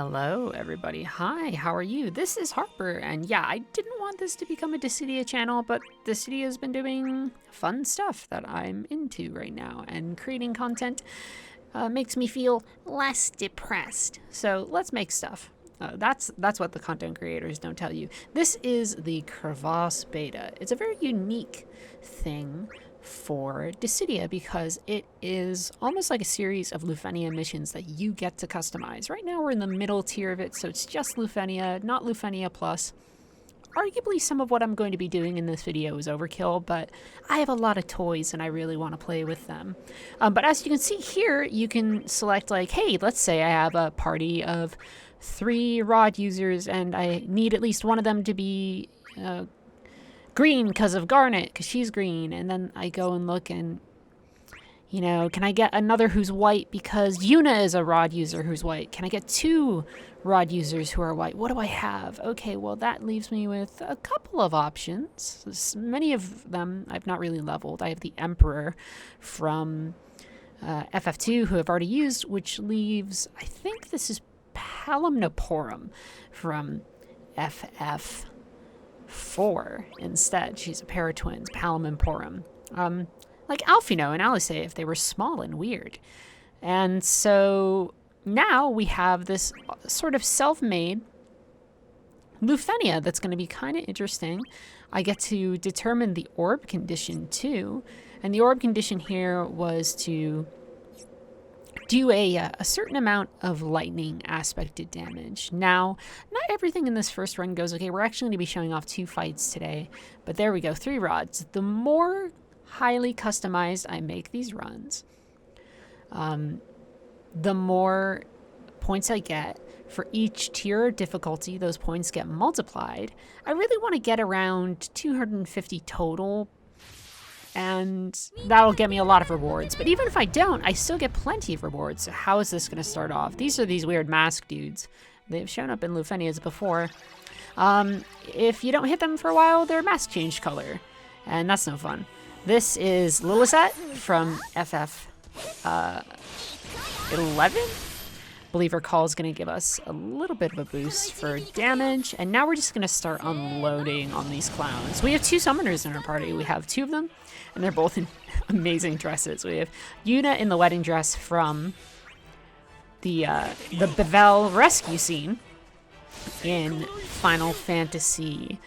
Hello, everybody. Hi, how are you? This is Harper, and yeah, I didn't want this to become a Dissidia channel, but Dissidia has been doing fun stuff that I'm into right now, and creating content makes me feel less depressed. So let's make stuff. That's what the content creators don't tell you. This is the Crevasse beta. It's a very unique thing for Dissidia because it is almost like a series of Lufenia missions that you get to customize. Right now we're in the middle tier of it, so it's just Lufenia, not Lufenia Plus. Arguably some of what I'm going to be doing in this video is overkill, but I have a lot of toys and I really want to play with them. But as you can see here, you can select like, hey, let's say I have a party of 3 rod users and I need at least one of them to be green because of Garnet, because she's green. And then I go and look and, you know, can I get another who's white because Yuna is a rod user who's white? Can I get 2 rod users who are white? What do I have? Okay, well, that leaves me with a couple of options. Many of them I've not really leveled. I have the Emperor from FF2 who I've already used, which leaves, I think this is Palamnoporum from FF4 instead. She's a pair of twins, Palamnoporum. Like Alphino and Alice if they were small and weird. And so now we have this sort of self-made Lufenia that's going to be kind of interesting. I get to determine the orb condition too. And the orb condition here was to do a certain amount of lightning aspected damage. Now, not everything in this first run goes okay. We're actually going to be showing off 2 fights today. But there we go, 3 rods. The more highly customized I make these runs, the more points I get. For each tier of difficulty, those points get multiplied. I really want to get around 250 total, and that'll get me a lot of rewards. But even if I don't, I still get plenty of rewards. So how is this going to start off? These are these weird mask dudes. They've shown up in Lufenias before. If you don't hit them for a while, their mask change color, and that's no fun. This is Lilithette from FF 11. Believer Call is going to give us a little bit of a boost for damage, and now we're just going to start unloading on these clowns. We have 2 summoners in our party. We have 2 of them, and they're both in amazing dresses. We have Yuna in the wedding dress from the Bevel rescue scene in Final Fantasy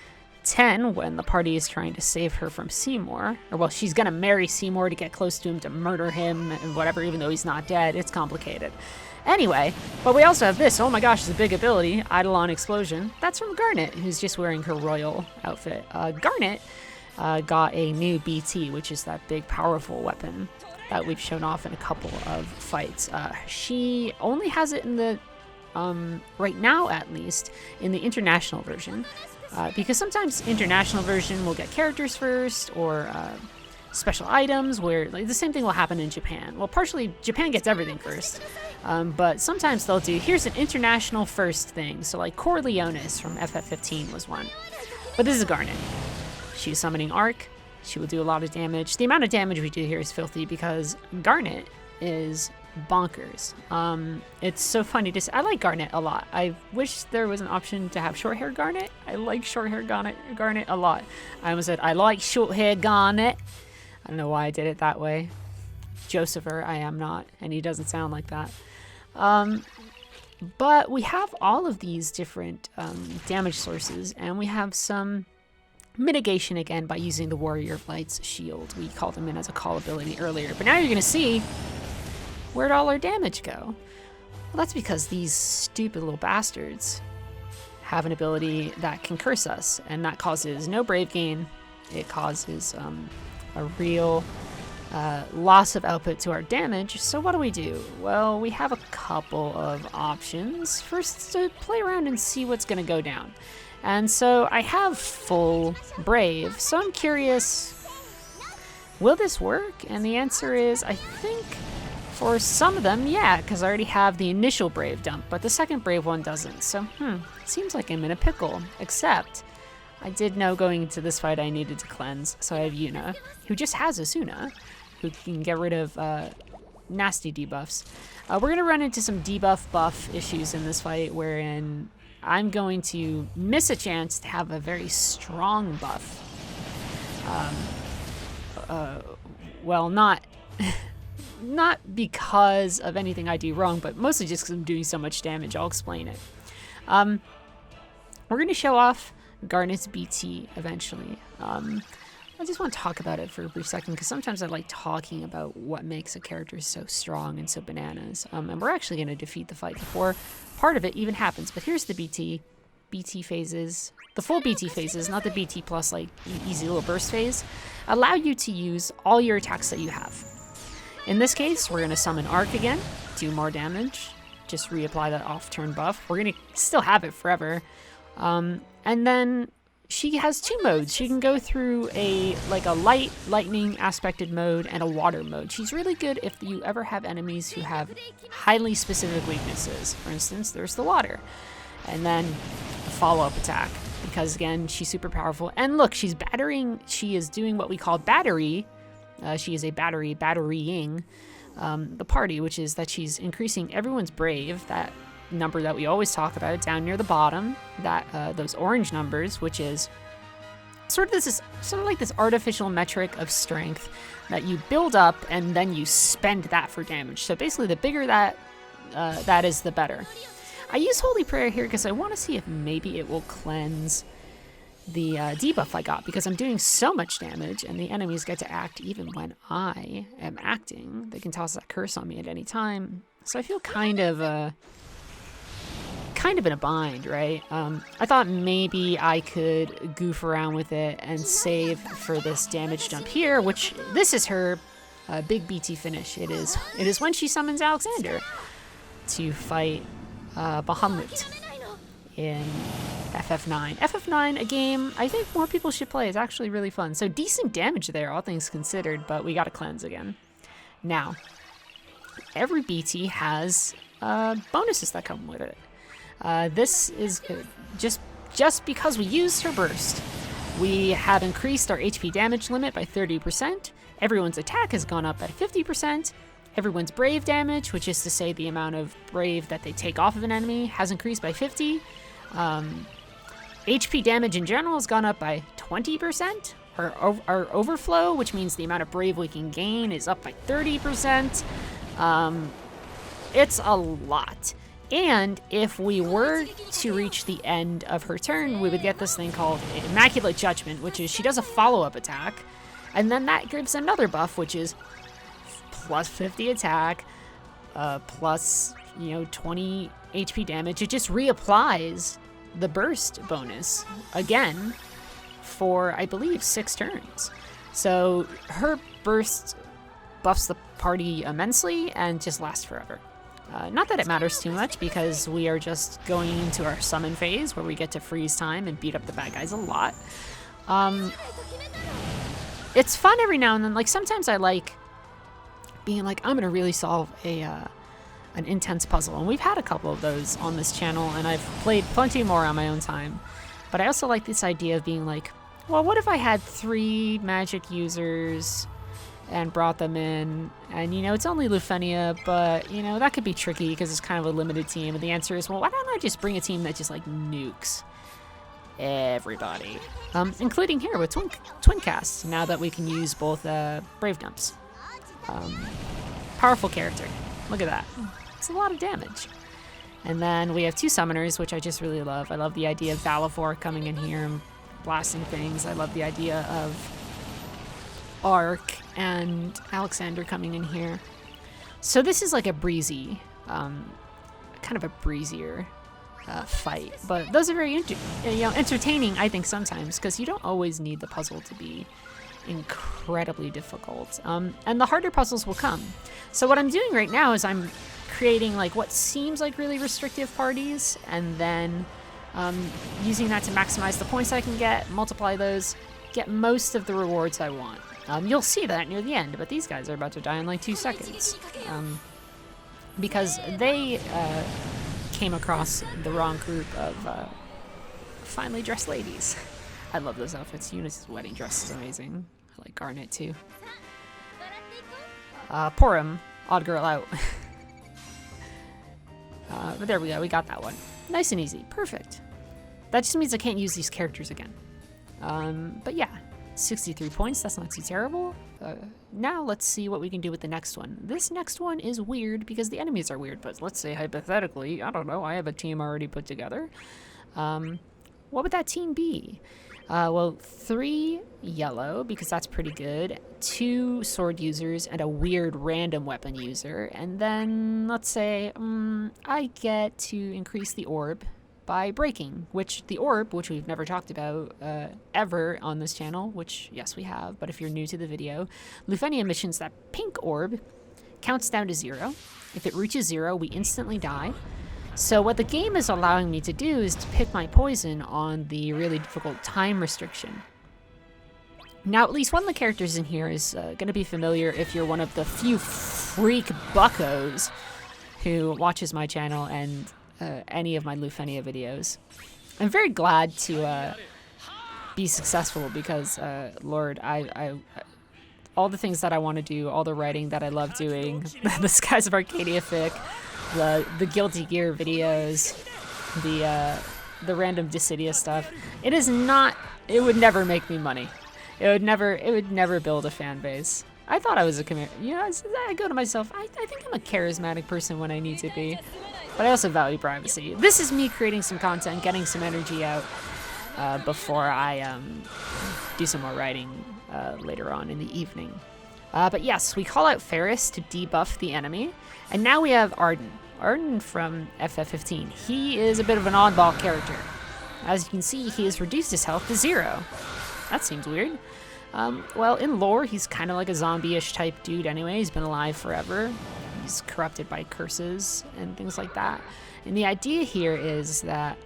X, when the party is trying to save her from Seymour. Or, well, she's going to marry Seymour to get close to him, to murder him, and whatever, even though he's not dead. It's complicated. Anyway, but we also have this. Oh my gosh, it's a big ability. Eidolon Explosion. That's from Garnet, who's just wearing her royal outfit. Garnet got a new BT, which is that big, powerful weapon that we've shown off in a couple of fights. She only has it in the, right now at least, in the international version. Because sometimes international version will get characters first, or special items, where like the same thing will happen in Japan. Well, partially Japan gets everything first, but sometimes they'll do, here's an international first thing. So like Corleonis from FF15 was one. But this is Garnet. She's summoning Arc. She will do a lot of damage. The amount of damage we do here is filthy because Garnet is bonkers. It's so funny to say. I like Garnet a lot. I wish there was an option to have short hair Garnet. I like short hair Garnet a lot. I almost said I like short hair Garnet. I don't know why I did it that way. Josepher, I am not, and he doesn't sound like that. But we have all of these different damage sources, and we have some mitigation again by using the Warrior of Light's shield. We called them in as a call ability earlier, but now you're going to see where'd all our damage go. Well, that's because these stupid little bastards have an ability that can curse us, and that causes no brave gain. It causes a real loss of output to our damage. So what do? Well, we have a couple of options. First, to play around and see what's going to go down. And so I have full brave, so I'm curious, will this work? And the answer is, I think for some of them, yeah, because I already have the initial brave dump, but the second brave one doesn't. So, it seems like I'm in a pickle, except I did know going into this fight I needed to cleanse, so I have Yuna, who just has Asuna, who can get rid of nasty debuffs. We're going to run into some debuff buff issues in this fight, wherein I'm going to miss a chance to have a very strong buff. Well, not because of anything I do wrong, but mostly just because I'm doing so much damage. I'll explain it. We're going to show off Garnet's BT eventually. I just want to talk about it for a brief second, because sometimes I like talking about what makes a character so strong and so bananas. And we're actually going to defeat the fight before part of it even happens. But here's the BT. BT phases, the full BT phases, not the BT plus like easy little burst phase, allow you to use all your attacks that you have. In this case, we're going to summon Arc again, do more damage, just reapply that off-turn buff. We're going to still have it forever. And then she has 2 modes. She can go through a lightning aspected mode and a water mode. She's really good if you ever have enemies who have highly specific weaknesses. For instance, there's the water. And then a follow-up attack, because again, she's super powerful. And look, she is doing what we call battery. She is a batterying the party, which is that she's increasing everyone's brave, that number that we always talk about down near the bottom, that those orange numbers, which is sort of like this artificial metric of strength that you build up and then you spend that for damage. So basically, the bigger that is, the better. I use Holy Prayer here because I want to see if maybe it will cleanse the debuff I got, because I'm doing so much damage and the enemies get to act even when I am acting. They can toss that curse on me at any time. So I feel kind of in a bind, right? I thought maybe I could goof around with it and save for this damage dump here, which this is her big BT finish. It is when she summons Alexander to fight Bahamut in FF9. FF9, a game I think more people should play. It's actually really fun. So decent damage there, all things considered, but we gotta cleanse again. Now, every BT has bonuses that come with it. This is just because we used her burst. We have increased our HP damage limit by 30%. Everyone's attack has gone up by 50%. Everyone's brave damage, which is to say the amount of brave that they take off of an enemy, has increased by 50. HP damage in general has gone up by 20%. Our overflow, which means the amount of brave we can gain, is up by 30%. It's a lot. And if we were to reach the end of her turn, we would get this thing called Immaculate Judgment, which is she does a follow-up attack, and then that gives another buff, which is plus 50 attack, plus 20 HP damage. It just reapplies the burst bonus again for, I believe, 6 turns. So her burst buffs the party immensely and just lasts forever. Not that it matters too much, because we are just going into our summon phase where we get to freeze time and beat up the bad guys a lot. It's fun every now and then. Like, sometimes I like being like, I'm gonna really solve an intense puzzle, and we've had a couple of those on this channel, and I've played plenty more on my own time. But I also like this idea of being like, well, what if I had 3 magic users and brought them in, and it's only Lufenia, but that could be tricky because it's kind of a limited team. And the answer is, well, why don't I just bring a team that just like nukes everybody, including here with twin casts, now that we can use both brave dumps. Powerful character. Look at that. It's a lot of damage. And then we have 2 summoners, which I just really love. I love the idea of Valifor coming in here and blasting things. I love the idea of Arc and Alexander coming in here. So this is like a breezy, kind of a breezier fight. But those are very entertaining, I think, sometimes, because you don't always need the puzzle to be incredibly difficult. And the harder puzzles will come. So what I'm doing right now is I'm creating like what seems like really restrictive parties, and then using that to maximize the points I can get, multiply those, get most of the rewards I want. You'll see that near the end, but these guys are about to die in like 2 seconds. Because they came across the wrong group of finely dressed ladies. I love those outfits. Eunice's wedding dress is amazing. I like Garnet too. Porum odd girl out. But there we go, we got that one. Nice and easy, perfect. That just means I can't use these characters again. But yeah, 63 points, that's not too terrible. Now let's see what we can do with the next one. This next one is weird because the enemies are weird, but let's say hypothetically, I don't know, I have a team already put together. What would that team be? Well, 3 yellow, because that's pretty good, 2 sword users, and a weird random weapon user. And then, let's say, I get to increase the orb by breaking, which the orb, which we've never talked about ever on this channel, which, yes, we have, but if you're new to the video, Lufenia missions, that pink orb counts down to 0. If it reaches 0, we instantly die. So what the game is allowing me to do is to pick my poison on the really difficult time restriction. Now, at least one of the characters in here is going to be familiar if you're one of the few freak buckos who watches my channel and any of my Lufenia videos. I'm very glad to be successful because, Lord, I all the things that I want to do, all the writing that I love doing, the Skies of Arcadia fic, the Guilty Gear videos, the random Dissidia stuff. It is not. It would never make me money. It would never build a fan base. I thought I was a I go to myself. I think I'm a charismatic person when I need to be, but I also value privacy. This is me creating some content, getting some energy out before I do some more writing later on in the evening. But yes, we call out Ferris to debuff the enemy, and now we have Arden. Arden from FF15. He is a bit of an oddball character. As you can see, he has reduced his health to 0. That seems weird. Well, in lore, he's kind of like a zombie-ish type dude anyway. He's been alive forever. He's corrupted by curses and things like that. And the idea here is that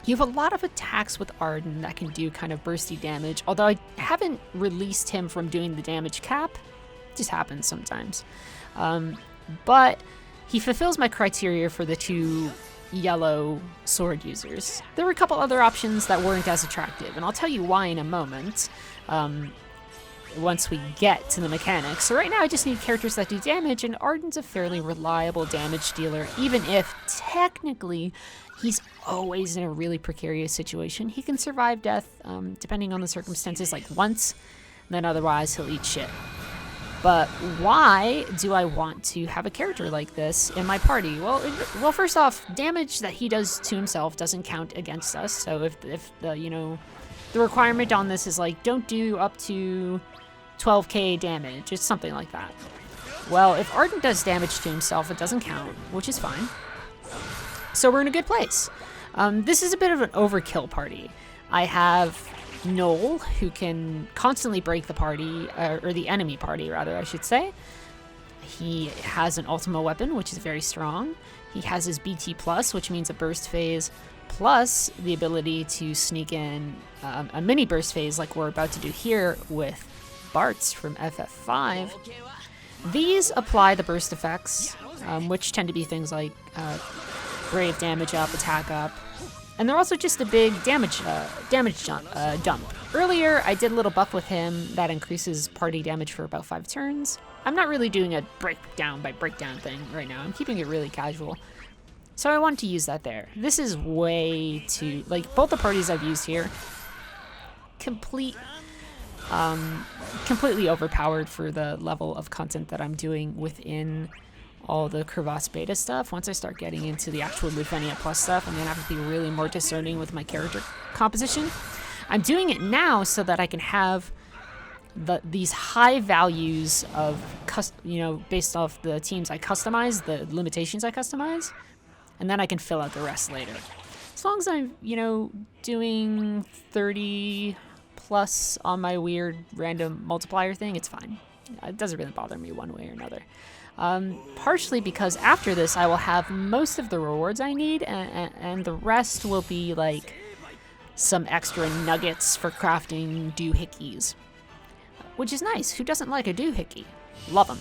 you have a lot of attacks with Arden that can do kind of bursty damage, although I haven't released him from doing the damage cap. It just happens sometimes. But he fulfills my criteria for the 2 yellow sword users. There were a couple other options that weren't as attractive, and I'll tell you why in a moment once we get to the mechanics. So right now I just need characters that do damage, and Arden's a fairly reliable damage dealer, even if technically he's always in a really precarious situation. He can survive death depending on the circumstances, like once, then otherwise he'll eat shit. But why do I want to have a character like this in my party? Well, first off, damage that he does to himself doesn't count against us. So if the the requirement on this is like, don't do up to 12k damage, it's something like that. Well, if Arden does damage to himself, it doesn't count, which is fine. So we're in a good place. This is a bit of an overkill party. I have Noel, who can constantly break the party, or the enemy party, rather, I should say. He has an Ultima weapon, which is very strong. He has his BT+, which means a burst phase, plus the ability to sneak in a mini burst phase like we're about to do here with Bart's from FF5. These apply the burst effects, which tend to be things like brave damage up, attack up, and they're also just a big damage dump. Earlier, I did a little buff with him that increases party damage for about 5 turns. I'm not really doing a breakdown by breakdown thing right now. I'm keeping it really casual. So I wanted to use that there. This is way too, like, both the parties I've used here, completely overpowered for the level of content that I'm doing within all the Crevasse beta stuff. Once I start getting into the actual Lufenia Plus stuff, I'm going to have to be really more discerning with my character composition. I'm doing it now so that I can have these high values of, based off the teams I customize, the limitations I customize, and then I can fill out the rest later. As long as I'm, doing 30 plus on my weird random multiplier thing, it's fine. It doesn't really bother me one way or another. Partially because after this I will have most of the rewards I need, and the rest will be like some extra nuggets for crafting doohickeys, which is nice. Who doesn't like a doohickey? Love them.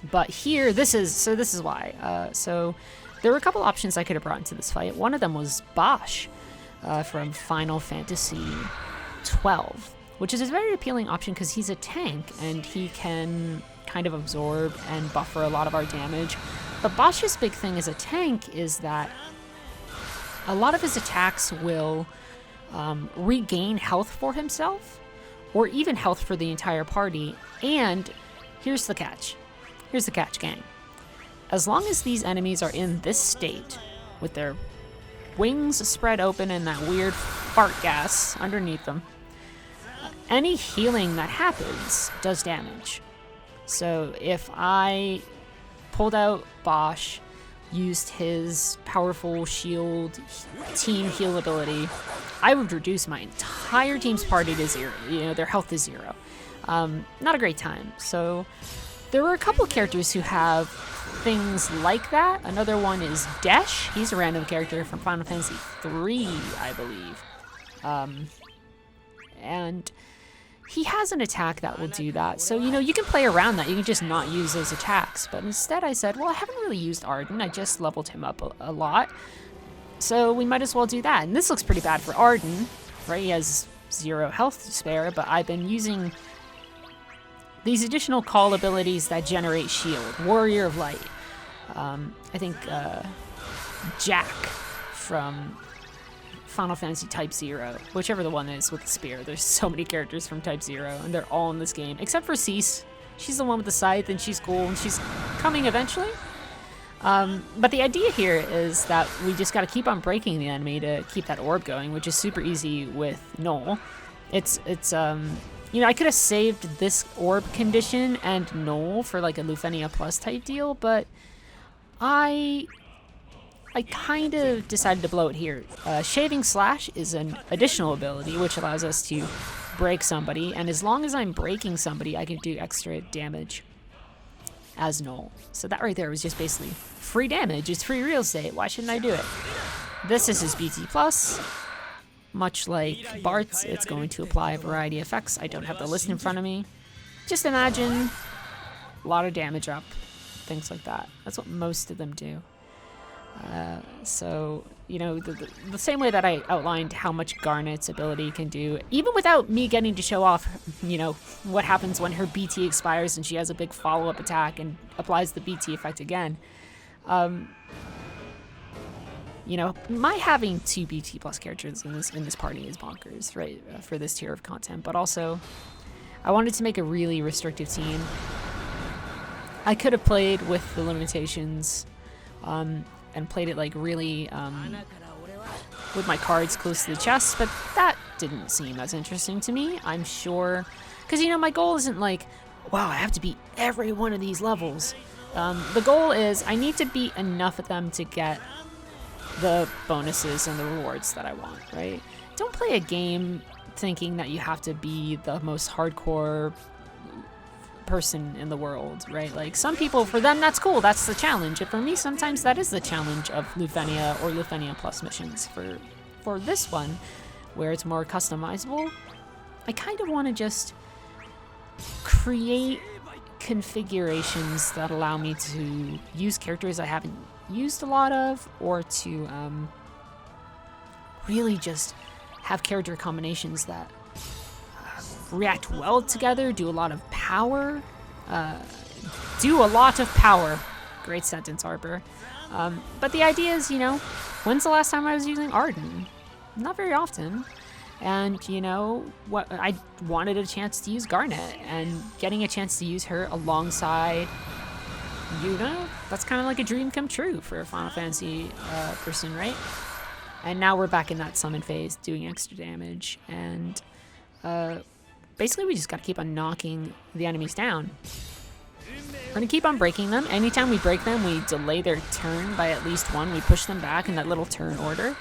But here, this is why. So there were a couple options I could have brought into this fight. One of them was Bosch from Final Fantasy 12, which is a very appealing option because he's a tank and he can kind of absorb and buffer a lot of our damage. But Bosch's big thing as a tank is that a lot of his attacks will regain health for himself, or even health for the entire party. And here's the catch. Here's the catch, gang. As long as these enemies are in this state, with their wings spread open and that weird fart gas underneath them, any healing that happens does damage. So if I pulled out Bosch, used his powerful shield team heal ability, I would reduce my entire team's party to 0. You know, their health is 0. Not a great time. So there were a couple of characters who have things like that. Another one is Desh. He's a random character from Final Fantasy III, I believe. And he has an attack that will do that. So, you know, you can play around that. You can just not use those attacks. But instead I said, well, I haven't really used Arden. I just leveled him up a lot. So we might as well do that. And this looks pretty bad for Arden, right? He has 0 health to spare, but I've been using these additional call abilities that generate shield. Warrior of Light. I think Jack from Final Fantasy Type 0, whichever the one is with the spear. There's so many characters from Type 0, and they're all in this game, except for Cease. She's the one with the scythe, and she's cool, and she's coming eventually. But the idea here is that we just got to keep on breaking the enemy to keep that orb going, which is super easy with Null. It's you know, I could have saved this orb condition and Null for like a Lufenia Plus type deal, but I kind of decided to blow it here. Shaving Slash is an additional ability which allows us to break somebody, and as long as I'm breaking somebody, I can do extra damage as Null. So that right there was just basically free damage. It's free real estate. Why shouldn't I do it? This is his BT Plus. Much like Bart's, it's going to apply a variety of effects. I don't have the list in front of me. Just imagine a lot of damage up, things like that. That's what most of them do. So, you know, the same way that I outlined how much Garnet's ability can do, even without me getting to show off, you know, what happens when her BT expires and she has a big follow-up attack and applies the BT effect again. You know, my having 2 BT plus characters in this party is bonkers, right, for this tier of content. But also, I wanted to make a really restrictive team. I could have played with the limitations, and played it like really with my cards close to the chest, but that didn't seem as interesting to me. I'm sure, because, you know, my goal isn't like, wow, I have to beat every one of these levels. The goal is I need to beat enough of them to get the bonuses and the rewards that I want, right? Don't play a game thinking that you have to be the most hardcore person in the world, right? Like, some people, for them, that's cool. That's the challenge. And for me, sometimes that is the challenge of Lufenia or Lufenia Plus missions. For this one, where it's more customizable, I kind of want to just create configurations that allow me to use characters I haven't used a lot of, or to really just have character combinations that react well together, do a lot of power. Great sentence, Harper. But the idea is, you know, when's the last time I was using Arden? Not very often. And, you know, what I wanted a chance to use Garnet, and getting a chance to use her alongside, you know, that's kind of like a dream come true for a Final Fantasy person, right? And now we're back in that summon phase, doing extra damage, and basically we just gotta keep on knocking the enemies down. We're gonna keep on breaking them. Anytime we break them, we delay their turn by at least 1. We push them back in that little turn order.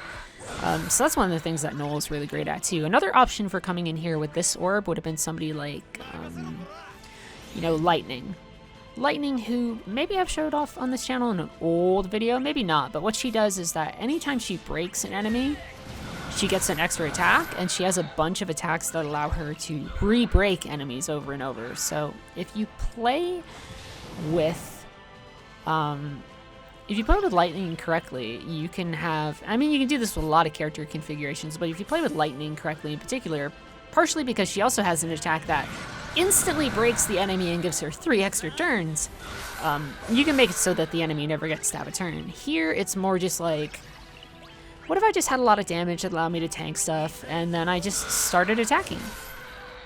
So that's one of the things that Noel is really great at too. Another option for coming in here with this orb would have been somebody like, you know, Lightning. Lightning, who maybe I've showed off on this channel in an old video, maybe not, but what she does is that anytime she breaks an enemy, she gets an extra attack, and she has a bunch of attacks that allow her to re-break enemies over and over. So if you play with Lightning correctly, you can have, I mean, you can do this with a lot of character configurations, but if you play with Lightning correctly in particular, partially because she also has an attack that instantly breaks the enemy and gives her 3 extra turns. You can make it so that the enemy never gets to have a turn. Here, it's more just like, what if I just had a lot of damage that allowed me to tank stuff, and then I just started attacking?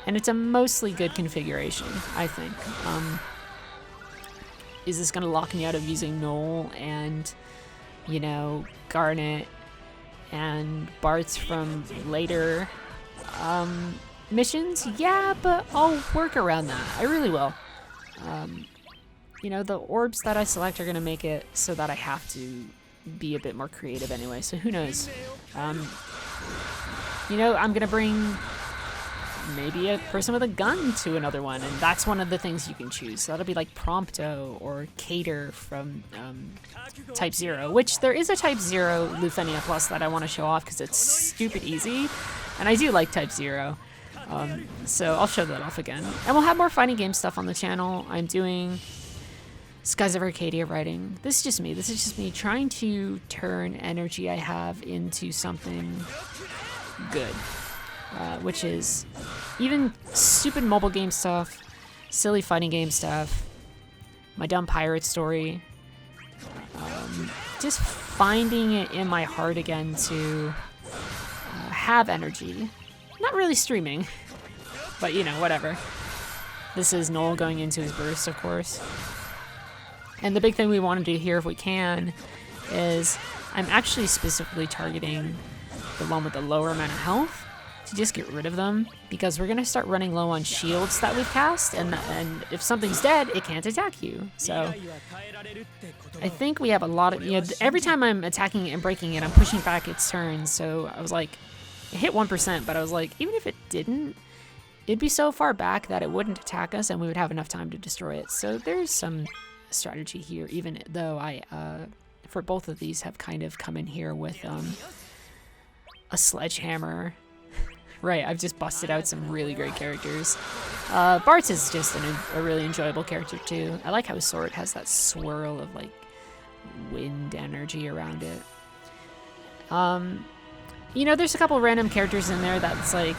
And it's a mostly good configuration, I think. Is this going to lock me out of using Knoll and, you know, Garnet and Bart's from later missions? Yeah, but I'll work around that. I really will. You know, the orbs that I select are going to make it so that I have to be a bit more creative anyway, so who knows. You know, I'm going to bring maybe a person with a gun to another one, and that's one of the things you can choose. So that'll be like Prompto or Cater from Type 0, which there is a Type 0 Lufenia Plus that I want to show off because it's stupid easy, and I do like Type 0. So I'll show that off again. And we'll have more fighting game stuff on the channel. I'm doing Skies of Arcadia writing. This is just me trying to turn energy I have into something good. Which is even stupid mobile game stuff, silly fighting game stuff, my dumb pirate story, just finding it in my heart again to have energy. Not really streaming, but you know, whatever. This is Knoll going into his burst, of course. And the big thing we want to do here, if we can, is I'm actually specifically targeting the one with the lower amount of health to just get rid of them, because we're going to start running low on shields that we've cast, and if something's dead, it can't attack you. So I think we have a lot of, you know, every time I'm attacking it and breaking it, I'm pushing back its turns. So I was like, it hit 1%, but I was like, even if it didn't, it'd be so far back that it wouldn't attack us and we would have enough time to destroy it. So there's some strategy here, even though I, for both of these, have kind of come in here with a sledgehammer. Right, I've just busted out some really great characters. Bart's is just a really enjoyable character too. I like how his sword has that swirl of like wind energy around it. You know, there's a couple random characters in there that's like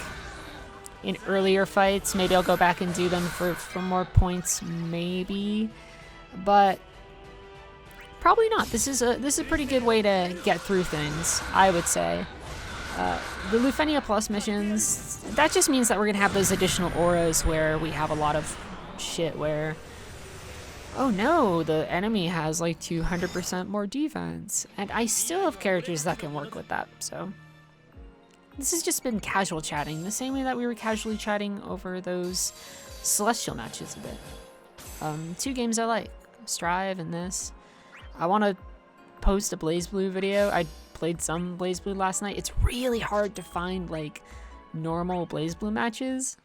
in earlier fights. Maybe I'll go back and do them for more points, maybe, but probably not. This is a pretty good way to get through things, I would say. The Lufenia Plus missions, that just means that we're going to have those additional auras where we have a lot of shit where, oh no, the enemy has like 200% more defense. And I still have characters that can work with that, so. This has just been casual chatting, the same way that we were casually chatting over those Celestial matches a bit. 2 games I like, Strive and this. I want to post a BlazBlue video. I played some BlazBlue last night. It's really hard to find like normal BlazBlue matches.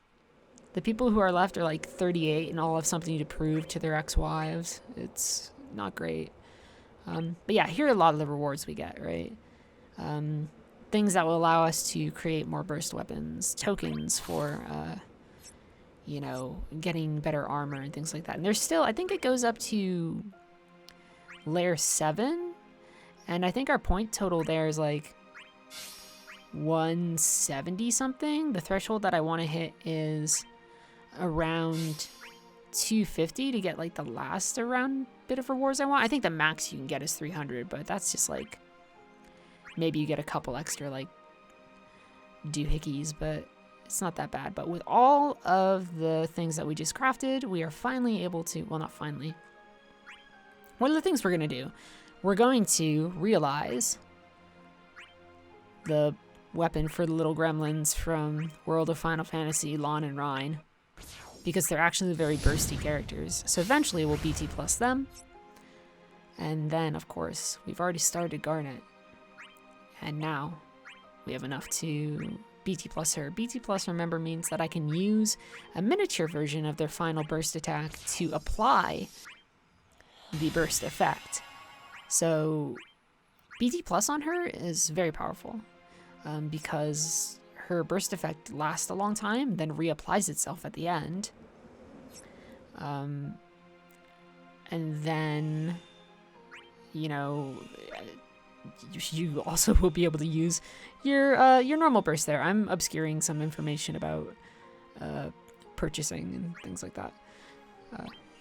The people who are left are like 38 and all have something to prove to their ex-wives. It's not great. But yeah, here are a lot of the rewards we get, right? Things that will allow us to create more burst weapons, tokens for, you know, getting better armor and things like that. And there's still, I think it goes up to layer 7. And I think our point total there is like 170 something. The threshold that I want to hit is around 250 to get like the last around bit of rewards I want. I think the max you can get is 300, but that's just like, maybe you get a couple extra like doohickeys, but it's not that bad. But with all of the things that we just crafted, we are finally able to, well, not finally. One of the things we're going to do, we're going to realize the weapon for the little gremlins from World of Final Fantasy, Lon and Rhine, because they're actually very bursty characters. So eventually we'll BT plus them. And then, of course, we've already started Garnet. And now we have enough to BT plus her. BT plus, remember, means that I can use a miniature version of their final burst attack to apply the burst effect. So BT plus on her is very powerful because her burst effect lasts a long time, then reapplies itself at the end. And then, you know, you also will be able to use your normal burst there. I'm obscuring some information about purchasing and things like that.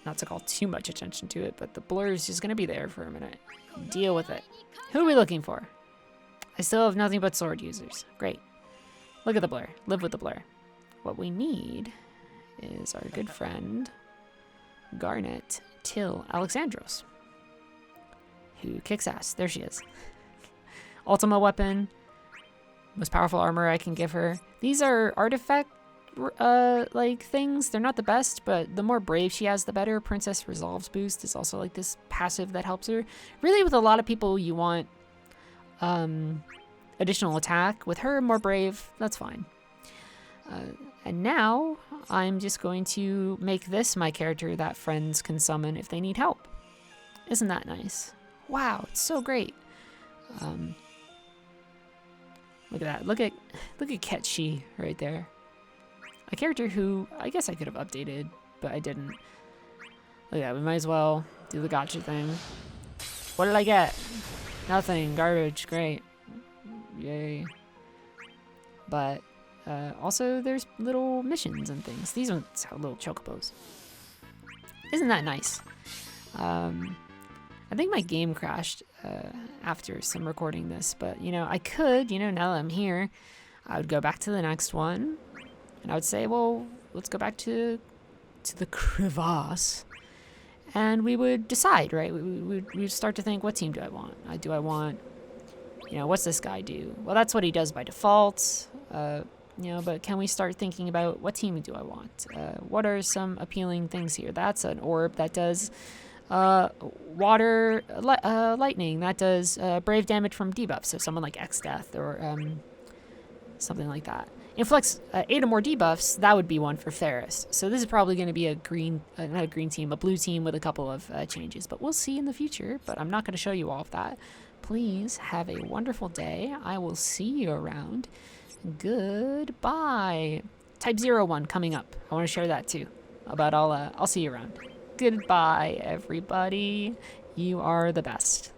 Not to call too much attention to it, but the blur is just going to be there for a minute. Deal with it. Who are we looking for? I still have nothing but sword users. Great. Look at the blur. Live with the blur. What we need is our good friend Garnet Till Alexandros, who kicks ass. There she is. Ultima weapon. Most powerful armor I can give her. These are artifact like things. They're not the best, but the more brave she has, the better. Princess Resolves boost is also like this passive that helps her. Really, with a lot of people, you want additional attack. With her, more brave, that's fine. And now I'm just going to make this my character that friends can summon if they need help. Isn't that nice? Wow, it's so great. Look at that. Look at Ketchi right there. A character who I guess I could have updated, but I didn't. Look at that. We might as well do the gotcha thing. What did I get? Nothing. Garbage. Great. Yay. But also there's little missions and things. These ones have little chocobos. Isn't that nice? I think my game crashed after some recording this, but you know, I could, you know, now that I'm here, I would go back to the next one and I would say, well, let's go back to the Crevasse, and we would decide, right? We would start to think, what team do I want? Do I want, you know, what's this guy do? Well, that's what he does by default, you know, but can we start thinking about what team do I want? What are some appealing things here? That's an orb that does water, lightning, that does brave damage from debuffs, so someone like X-Death or something like that. Inflicts 8 or more debuffs, that would be one for Ferris. So this is probably going to be a green, not a green team, a blue team with a couple of changes, but we'll see in the future, but I'm not going to show you all of that. Please have a wonderful day. I will see you around. Goodbye. Type 01 coming up. I want to share that too, but I'll see you around. Goodbye, everybody. You are the best.